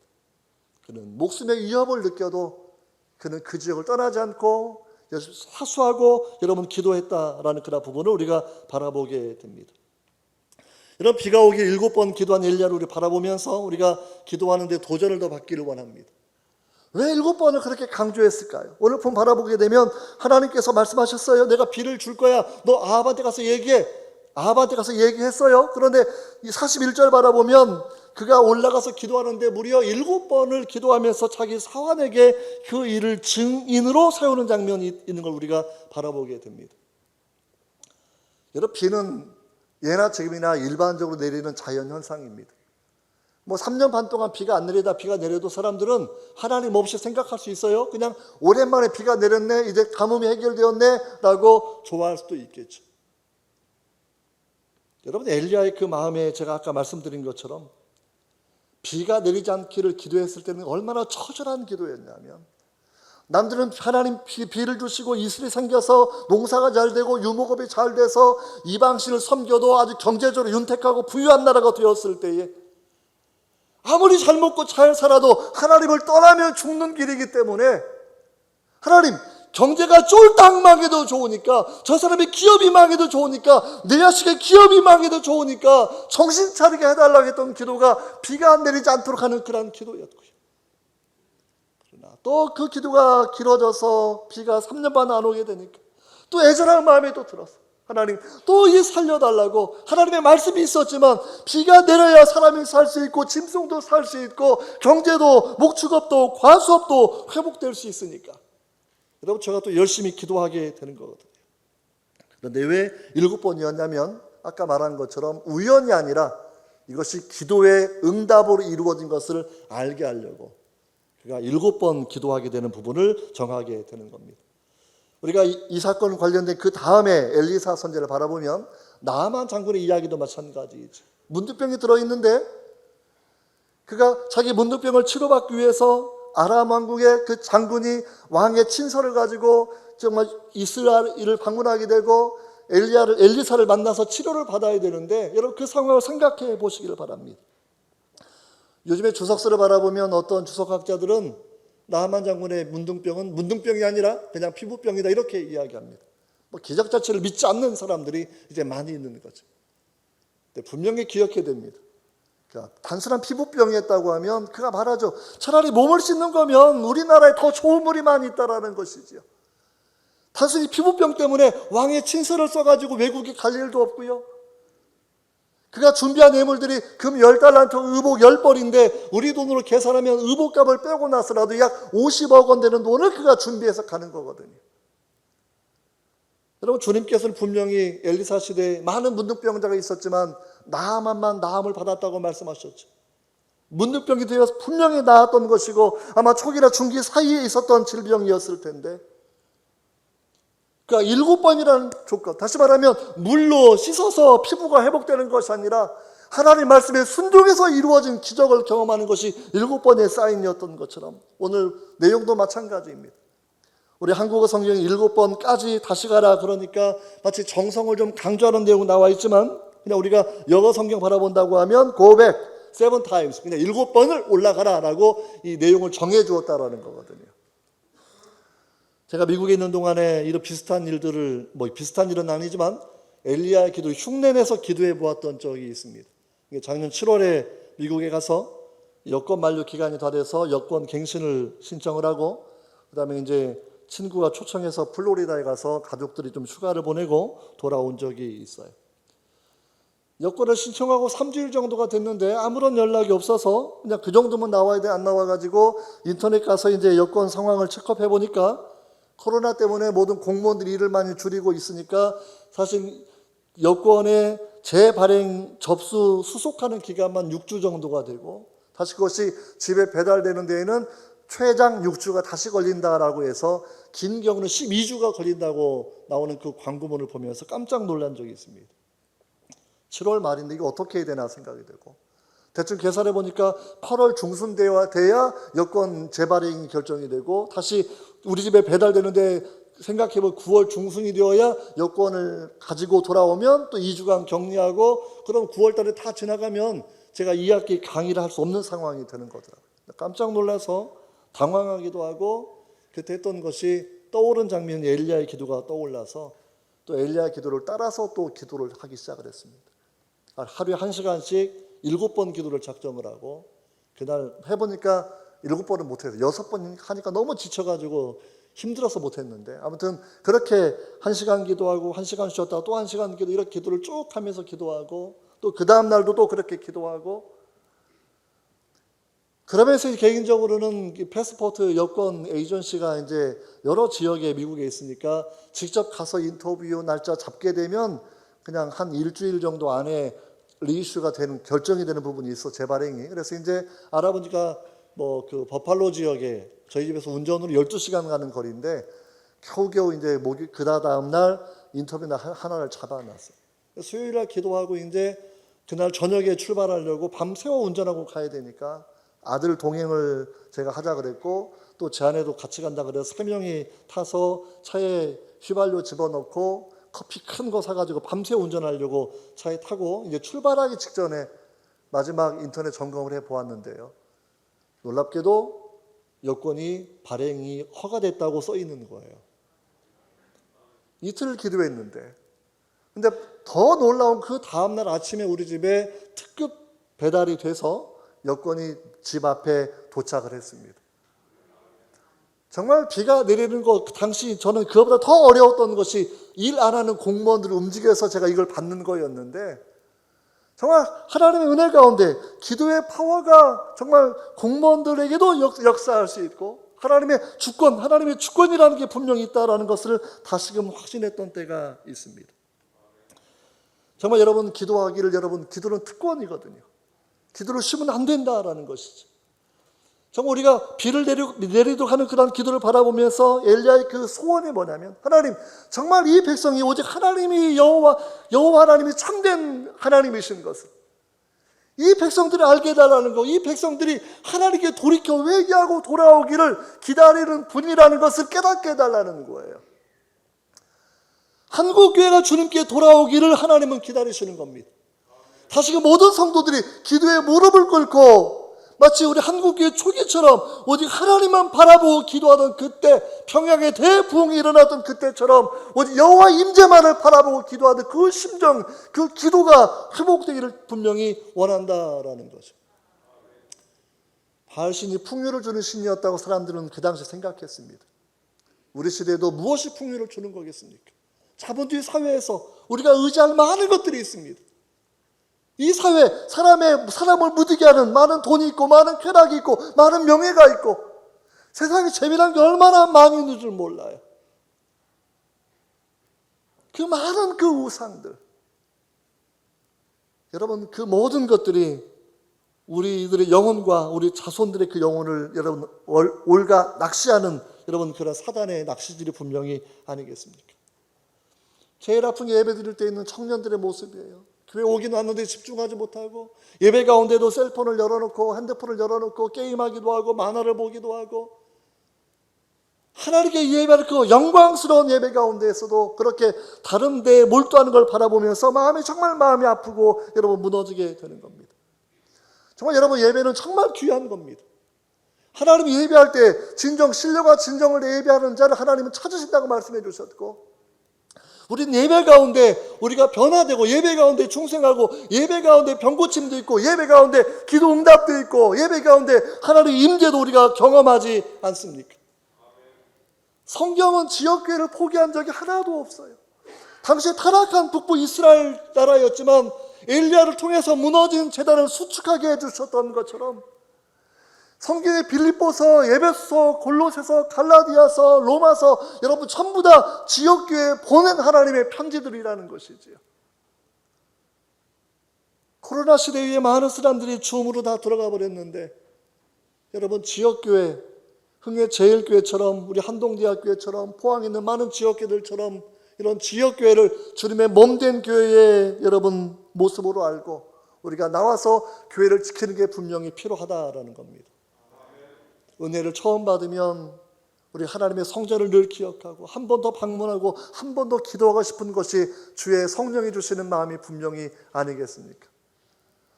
[SPEAKER 1] 그는 목숨의 위협을 느껴도 그는 그 지역을 떠나지 않고 사수하고 여러분 기도했다라는 그런 부분을 우리가 바라보게 됩니다. 여러분, 비가 오기 7번 기도한 엘리야를 우리 바라보면서 우리가 기도하는데 도전을 더 받기를 원합니다. 왜 7번을 그렇게 강조했을까요? 오늘 본 바라보게 되면 하나님께서 말씀하셨어요. 내가 비를 줄 거야. 너 아합한테 가서 얘기해. 아합한테 가서 얘기했어요. 그런데 이 41절 바라보면 그가 올라가서 기도하는데 무려 7번을 기도하면서 자기 사환에게 그 일을 증인으로 세우는 장면이 있는 걸 우리가 바라보게 됩니다. 여러분, 비는 예나 지금이나 일반적으로 내리는 자연현상입니다. 3년 반 동안 비가 안 내리다 비가 내려도 사람들은 하나님 없이 생각할 수 있어요. 그냥 오랜만에 비가 내렸네, 이제 가뭄이 해결되었네 라고 좋아할 수도 있겠죠. 여러분, 엘리야의 그 마음에 제가 아까 말씀드린 것처럼 비가 내리지 않기를 기도했을 때는 얼마나 처절한 기도였냐면, 남들은 하나님 비를 주시고 이슬이 생겨서 농사가 잘 되고 유목업이 잘 돼서 이방신을 섬겨도 아주 경제적으로 윤택하고 부유한 나라가 되었을 때에 아무리 잘 먹고 잘 살아도 하나님을 떠나면 죽는 길이기 때문에 하나님, 경제가 쫄딱 망해도 좋으니까, 저 사람의 기업이 망해도 좋으니까, 내 자식의 기업이 망해도 좋으니까 정신 차리게 해달라고 했던 기도가 비가 내리지 않도록 하는 그런 기도였고요. 그러나 또 그 기도가 길어져서 비가 3년 반 안 오게 되니까 또 애절한 마음이 또 들었어. 하나님, 또 이 살려달라고. 하나님의 말씀이 있었지만 비가 내려야 사람이 살 수 있고 짐승도 살 수 있고 경제도 목축업도 과수업도 회복될 수 있으니까 여러분, 제가 또 열심히 기도하게 되는 거거든요. 그런데 왜 7번이었냐면 아까 말한 것처럼 우연이 아니라 이것이 기도의 응답으로 이루어진 것을 알게 하려고 그가 7번 기도하게 되는 부분을 정하게 되는 겁니다. 우리가 이 사건 관련된 그 다음에 엘리사 선지자를 바라보면 나아만 장군의 이야기도 마찬가지이죠. 문둥병이 들어있는데 그가 자기 문둥병을 치료받기 위해서 아람 왕국의 그 장군이 왕의 친서를 가지고 정말 이스라엘을 방문하게 되고 엘리사를 만나서 치료를 받아야 되는데, 여러분 그 상황을 생각해 보시기를 바랍니다. 요즘에 주석서를 바라보면 어떤 주석학자들은 나아만 장군의 문둥병은 문둥병이 아니라 그냥 피부병이다 이렇게 이야기합니다. 기적 자체를 믿지 않는 사람들이 이제 많이 있는 거죠. 근데 분명히 기억해야 됩니다. 그러니까 단순한 피부병이었다고 하면 그가 말하죠. 차라리 몸을 씻는 거면 우리나라에 더 좋은 물이 많이 있다라는 것이지요. 단순히 피부병 때문에 왕의 친서를 써가지고 외국에 갈 일도 없고요. 그가 준비한 예물들이 금 10달란트, 의복 10벌인데 우리 돈으로 계산하면 의복값을 빼고 나서라도 약 50억 원 되는 돈을 그가 준비해서 가는 거거든요. 여러분, 주님께서는 분명히 엘리사 시대에 많은 문둥병자가 있었지만 나아만만 나음을 받았다고 말씀하셨죠. 문둥병이 되어서 분명히 나았던 것이고 아마 초기나 중기 사이에 있었던 질병이었을 텐데, 그러니까 7번이라는 조건, 다시 말하면 물로 씻어서 피부가 회복되는 것이 아니라 하나님 말씀에 순종해서 이루어진 기적을 경험하는 것이 7번의 사인이었던 것처럼 오늘 내용도 마찬가지입니다. 우리 한국어 성경에 7번까지 다시 가라 그러니까 마치 정성을 좀 강조하는 내용 나와 있지만, 그냥 우리가 영어 성경 바라본다고 하면 go back 7 times, 그냥 7번을 올라가라 라고 이 내용을 정해 주었다라는 거거든요. 제가 미국에 있는 동안에 이런 비슷한 일들을, 비슷한 일은 아니지만 엘리야의 기도 흉내내서 기도해 보았던 적이 있습니다. 작년 7월에 미국에 가서 여권 만료 기간이 다 돼서 여권 갱신을 신청을 하고, 그 다음에 이제 친구가 초청해서 플로리다에 가서 가족들이 좀 휴가를 보내고 돌아온 적이 있어요. 여권을 신청하고 3주일 정도가 됐는데 아무런 연락이 없어서 그냥 그 정도면 나와야 돼, 안 나와가지고 인터넷 가서 이제 여권 상황을 체크해 보니까 코로나 때문에 모든 공무원들이 일을 많이 줄이고 있으니까 사실 여권의 재발행 접수 수속하는 기간만 6주 정도가 되고, 다시 그것이 집에 배달되는 데에는 최장 6주가 다시 걸린다라고 해서 긴 경우는 12주가 걸린다고 나오는 그 광고문을 보면서 깜짝 놀란 적이 있습니다. 7월 말인데 이거 어떻게 해야 되나 생각이 되고, 대충 계산해 보니까 8월 중순 돼야 여권 재발행이 결정이 되고, 다시 우리 집에 배달되는데 생각해 보면 9월 중순이 되어야 여권을 가지고 돌아오면 또 2주간 격리하고, 그럼 9월 달에 다 지나가면 제가 2학기 강의를 할 수 없는 상황이 되는 거더라고요. 깜짝 놀라서 당황하기도 하고, 그때 했던 것이 떠오른 장면이 엘리야의 기도가 떠올라서 또 엘리야의 기도를 따라서 또 기도를 하기 시작을 했습니다. 하루에 1시간씩 7번 기도를 작정을 하고, 그날 해보니까 7번은 못해서 6번 하니까 너무 지쳐가지고 힘들어서 못했는데, 아무튼 그렇게 1시간 기도하고 1시간 쉬었다가 또 1시간 기도, 이렇게 기도를 쭉 하면서 기도하고, 또 그 다음 날도 또 그렇게 기도하고, 그러면서 개인적으로는 패스포트 여권 에이전시가 이제 여러 지역에 미국에 있으니까 직접 가서 인터뷰 날짜 잡게 되면 그냥 한 일주일 정도 안에 리이슈가 되는, 결정이 되는 부분이 있어, 재발행이. 그래서 이제 알아보니까 그 버팔로 지역에 저희 집에서 운전으로 12시간 가는 거리인데 겨우겨우 이제 그 다음 날 인터뷰 하나를 잡아놨어요. 수요일 날 기도하고 이제 그날 저녁에 출발하려고 밤새워 운전하고 가야 되니까 아들 동행을 제가 하자 그랬고, 또 제 아내도 같이 간다 그래서 3명이 타서 차에 휘발유 집어넣고 커피 큰 거 사가지고 밤새 운전하려고 차에 타고 이제 출발하기 직전에 마지막 인터넷 점검을 해 보았는데요, 놀랍게도 여권이 발행이 허가됐다고 써 있는 거예요. 이틀 기도했는데, 근데 더 놀라운 그 다음날 아침에 우리 집에 특급 배달이 돼서 여권이 집 앞에 도착을 했습니다. 정말 비가 내리는 것, 당시 저는 그거보다 더 어려웠던 것이 일 안 하는 공무원들을 움직여서 제가 이걸 받는 거였는데, 정말 하나님의 은혜 가운데 기도의 파워가 정말 공무원들에게도 역사할 수 있고, 하나님의 주권이라는 게 분명히 있다는 것을 다시금 확신했던 때가 있습니다. 정말 여러분, 기도는 특권이거든요. 기도를 쉬면 안 된다라는 것이죠. 정말 우리가 비를 내리도록 하는 그런 기도를 바라보면서 엘리야의 그 소원이 뭐냐면, 하나님, 정말 이 백성이 오직 하나님이 여호와 하나님이 참된 하나님이신 것을 이 백성들이 알게 해달라는 거, 이 백성들이 하나님께 돌이켜 회개하고 돌아오기를 기다리는 분이라는 것을 깨닫게 해달라는 거예요. 한국교회가 주님께 돌아오기를 하나님은 기다리시는 겁니다. 다시금 모든 성도들이 기도에 무릎을 꿇고 마치 우리 한국교회 초기처럼 오직 하나님만 바라보고 기도하던 그때, 평양의 대부흥이 일어났던 그때처럼 오직 여호와 임재만을 바라보고 기도하던 그 심정, 그 기도가 회복되기를 분명히 원한다라는 거죠. 바알신이 풍요를 주는 신이었다고 사람들은 그 당시 생각했습니다. 우리 시대에도 무엇이 풍요를 주는 거겠습니까? 자본주의 사회에서 우리가 의지할 많은 것들이 있습니다. 이 사회, 사람을 무디게 하는 많은 돈이 있고, 많은 쾌락이 있고, 많은 명예가 있고, 세상에 재미난 게 얼마나 많이 있는 줄 몰라요. 그 많은 그 우상들, 여러분, 그 모든 것들이 우리들의 영혼과 우리 자손들의 그 영혼을 여러분 올가 낚시하는 여러분 그런 사단의 낚시질이 분명히 아니겠습니까? 제일 아픈 게 예배 드릴 때 있는 청년들의 모습이에요. 교회 오긴 왔는데 집중하지 못하고, 예배 가운데도 셀폰을 열어놓고 핸드폰을 열어놓고 게임하기도 하고 만화를 보기도 하고, 하나님께 예배할 그 영광스러운 예배 가운데에서도 그렇게 다른 데에 몰두하는 걸 바라보면서 정말 마음이 아프고 여러분 무너지게 되는 겁니다. 정말 여러분, 예배는 정말 귀한 겁니다. 하나님이 예배할 때 진정 신령과 진정을 예배하는 자를 하나님은 찾으신다고 말씀해 주셨고, 우리는 예배 가운데 우리가 변화되고, 예배 가운데 충성하고, 예배 가운데 병고침도 있고, 예배 가운데 기도 응답도 있고, 예배 가운데 하나님의 임재도 우리가 경험하지 않습니까? 성경은 지역교회를 포기한 적이 하나도 없어요. 당시 타락한 북부 이스라엘 나라였지만 엘리야를 통해서 무너진 제단을 수축하게 해주셨던 것처럼, 성경의 빌립보서, 에베소서, 골로새서, 갈라디아서, 로마서, 여러분 전부 다 지역교회에 보낸 하나님의 편지들이라는 것이지요. 코로나 시대에 많은 사람들이 줌으로 다 들어가 버렸는데, 여러분 지역교회, 흥해제일교회처럼, 우리 한동대학교회처럼, 포항에 있는 많은 지역교회들처럼 이런 지역교회를 주님의 몸된 교회의 여러분 모습으로 알고 우리가 나와서 교회를 지키는 게 분명히 필요하다라는 겁니다. 은혜를 처음 받으면 우리 하나님의 성전을 늘 기억하고 한 번 더 방문하고 한 번 더 기도하고 싶은 것이 주의 성령이 주시는 마음이 분명히 아니겠습니까?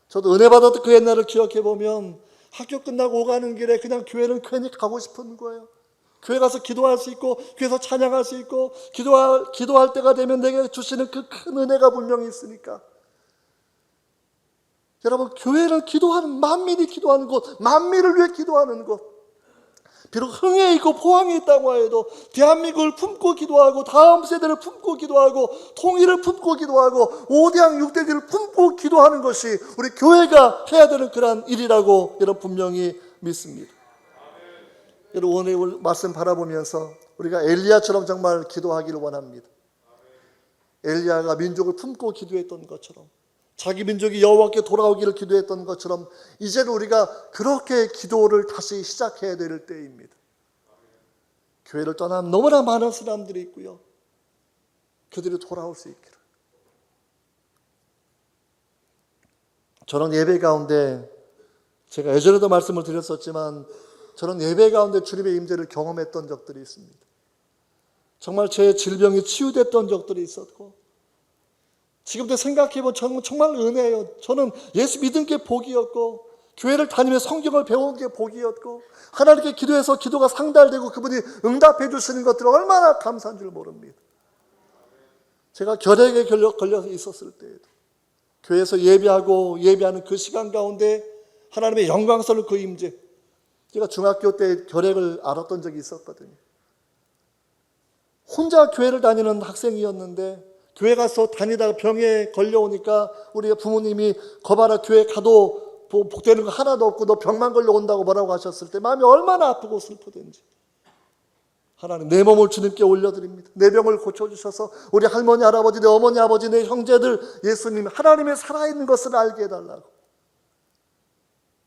[SPEAKER 1] 저도 은혜 받았던 그 옛날을 기억해 보면 학교 끝나고 오가는 길에 그냥 교회는 괜히 가고 싶은 거예요. 교회 가서 기도할 수 있고, 교회에서 찬양할 수 있고, 기도할 때가 되면 내게 주시는 그 큰 은혜가 분명히 있으니까. 여러분, 교회를 기도하는, 만민이 기도하는 곳, 만민을 위해 기도하는 곳, 비록 흥에 있고 포항에 있다고 해도 대한민국을 품고 기도하고, 다음 세대를 품고 기도하고, 통일을 품고 기도하고, 5대양 6대들을 품고 기도하는 것이 우리 교회가 해야 되는 그러한 일이라고 여러분 분명히 믿습니다. 여러분, 오늘 말씀 바라보면서 우리가 엘리야처럼 정말 기도하기를 원합니다. 엘리야가 민족을 품고 기도했던 것처럼, 자기 민족이 여호와께 돌아오기를 기도했던 것처럼, 이제는 우리가 그렇게 기도를 다시 시작해야 될 때입니다. 교회를 떠난 너무나 많은 사람들이 있고요, 그들이 돌아올 수 있기를. 저는 예배 가운데, 제가 예전에도 말씀을 드렸었지만, 저는 예배 가운데 주님의 임재를 경험했던 적들이 있습니다. 정말 제 질병이 치유됐던 적들이 있었고, 지금도 생각해보면 정말 은혜예요. 저는 예수 믿은 게 복이었고, 교회를 다니며 성경을 배운 게 복이었고, 하나님께 기도해서 기도가 상달되고 그분이 응답해 주시는 것들을 얼마나 감사한 줄 모릅니다. 제가 결핵에 걸려서 있었을 때에도 교회에서 예배하는 그 시간 가운데 하나님의 영광스러운 그 임재, 제가 중학교 때 결핵을 앓았던 적이 있었거든요. 혼자 교회를 다니는 학생이었는데, 교회 가서 다니다가 병에 걸려오니까 우리 부모님이 거봐라, 교회 가도 복되는 거 하나도 없고 너 병만 걸려온다고 뭐라고 하셨을 때 마음이 얼마나 아프고 슬프든지, 하나님 내 몸을 주님께 올려드립니다. 내 병을 고쳐주셔서 우리 할머니, 할아버지, 내 어머니, 아버지, 내 형제들, 예수님, 하나님의 살아있는 것을 알게 해달라고,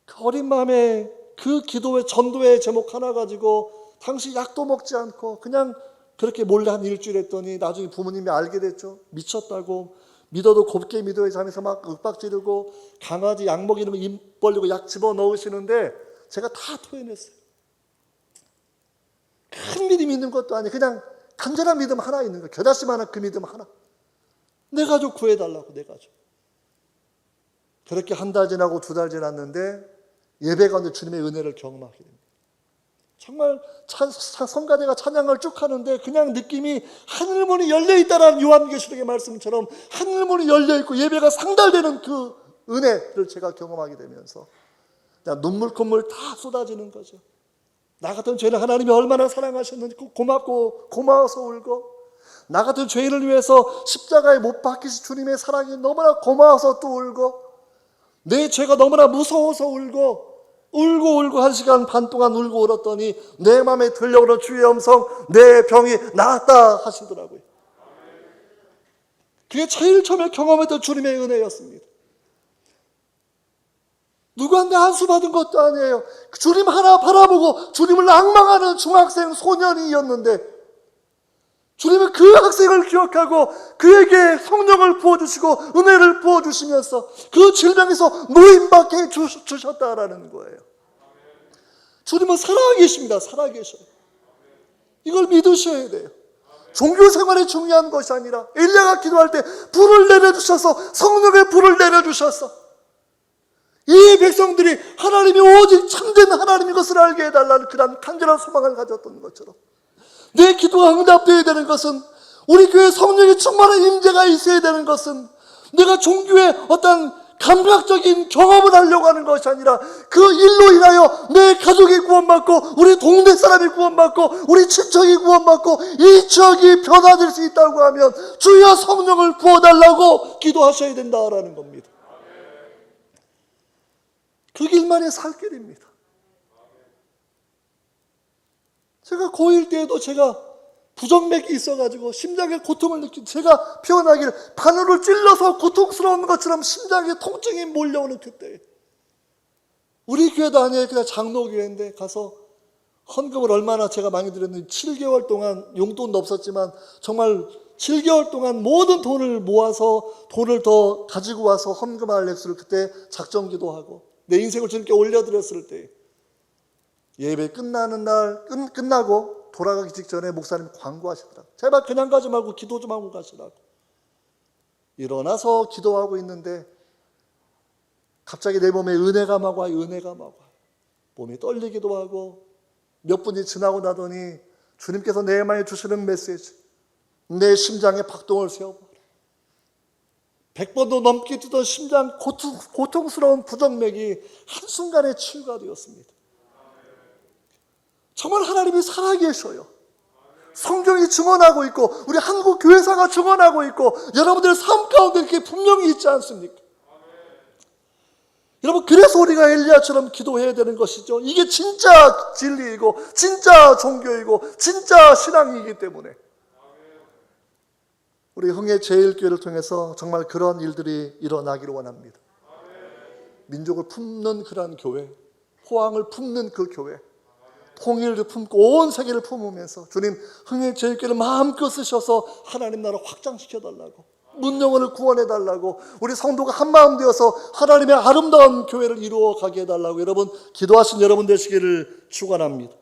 [SPEAKER 1] 그 어린 마음에 그 기도의 전도의 제목 하나 가지고 당시 약도 먹지 않고 그냥 그렇게 몰래 한 일주일 했더니 나중에 부모님이 알게 됐죠. 미쳤다고, 믿어도 곱게 믿어야지 하면서 막 윽박 지르고, 강아지 약 먹이는 거 입 벌리고 약 집어넣으시는데 제가 다 토해냈어요. 큰 믿음이 있는 것도 아니에요. 그냥 간절한 믿음 하나 있는 거예요. 겨자씨만한 그 믿음 하나. 내 가족 구해달라고, 내 가족. 그렇게 한 달 지나고 2달 지났는데 예배 가운데 주님의 은혜를 경험하게 됩니다. 정말 성가대가 찬양을 쭉 하는데 그냥 느낌이 하늘문이 열려있다라는 요한계시록의 말씀처럼 하늘문이 열려있고 예배가 상달되는 그 은혜를 제가 경험하게 되면서 눈물 콧물 다 쏟아지는 거죠. 나 같은 죄인을 하나님이 얼마나 사랑하셨는지 고맙고 고마워서 울고, 나 같은 죄인을 위해서 십자가에 못 박히신 주님의 사랑이 너무나 고마워서 또 울고, 내 죄가 너무나 무서워서 울고 1시간 반 동안 울고 울었더니 내 마음에 들려오는 주의 음성, 내 병이 나았다 하시더라고요. 그게 제일 처음에 경험했던 주님의 은혜였습니다. 누구한테 한수 받은 것도 아니에요. 주님 하나 바라보고 주님을 앙망하는 중학생 소년이었는데, 주님은 그 학생을 기억하고 그에게 성령을 부어주시고 은혜를 부어주시면서 그 질병에서 노임받게 주셨다라는 거예요. 주님은 살아계십니다. 살아계셔요. 이걸 믿으셔야 돼요. 종교 생활이 중요한 것이 아니라, 엘리야가 기도할 때 불을 내려주셔서, 성령의 불을 내려주셔서 이 백성들이 하나님이 오직 참된 하나님인 것을 알게 해달라는 그런 간절한 소망을 가졌던 것처럼, 내 기도가 응답되어야 되는 것은, 우리 교회에 성령의 충만한 임재가 있어야 되는 것은, 내가 종교의 어떤 감각적인 경험을 하려고 하는 것이 아니라 그 일로 인하여 내 가족이 구원받고, 우리 동네 사람이 구원받고, 우리 친척이 구원받고, 이 지역이 변화될 수 있다고 하면 주여 성령을 부어달라고 기도하셔야 된다라는 겁니다. 그 길만이 살 길입니다. 제가 고1 때에도 제가 부정맥이 있어가지고 심장에 고통을 제가 피어나기를 바늘을 찔러서 고통스러운 것처럼 심장에 통증이 몰려오는 그때, 우리 교회도 아니에요. 그냥 장로교회인데 가서 헌금을 얼마나 제가 많이 드렸는지, 7개월 동안, 용돈도 없었지만 정말 7개월 동안 모든 돈을 모아서 돈을 더 가지고 와서 헌금할 액수를 그때 작정기도 하고 내 인생을 주님께 올려드렸을 때, 예배 끝나는 날 끝나고 돌아가기 직전에 목사님 광고하시더라고요. 제발 그냥 가지 말고 기도 좀 하고 가시라고. 일어나서 기도하고 있는데 갑자기 내 몸에 은혜가 막 와요. 은혜가 막 와요. 몸이 떨리기도 하고, 몇 분이 지나고 나더니 주님께서 내 마음에 주시는 메시지, 내 심장에 박동을 세워버려. 100번도 넘게 뛰던 심장 고통스러운 부정맥이 한순간에 치유가 되었습니다. 정말 하나님이 살아계셔요. 성경이 증언하고 있고, 우리 한국 교회사가 증언하고 있고, 여러분들의 삶 가운데 이렇게 분명히 있지 않습니까? 여러분, 그래서 우리가 엘리야처럼 기도해야 되는 것이죠. 이게 진짜 진리이고 진짜 종교이고 진짜 신앙이기 때문에 우리 흥해제일교회를 통해서 정말 그런 일들이 일어나기를 원합니다. 민족을 품는 그런 교회, 호황을 품는 그 교회, 통일을 품고 온 세계를 품으면서 주님 흥해제일교회를 마음껏 쓰셔서 하나님 나라 확장시켜달라고, 문영혼을 구원해달라고, 우리 성도가 한마음 되어서 하나님의 아름다운 교회를 이루어 가게 해달라고 여러분 기도하신 여러분 되시기를 축원합니다.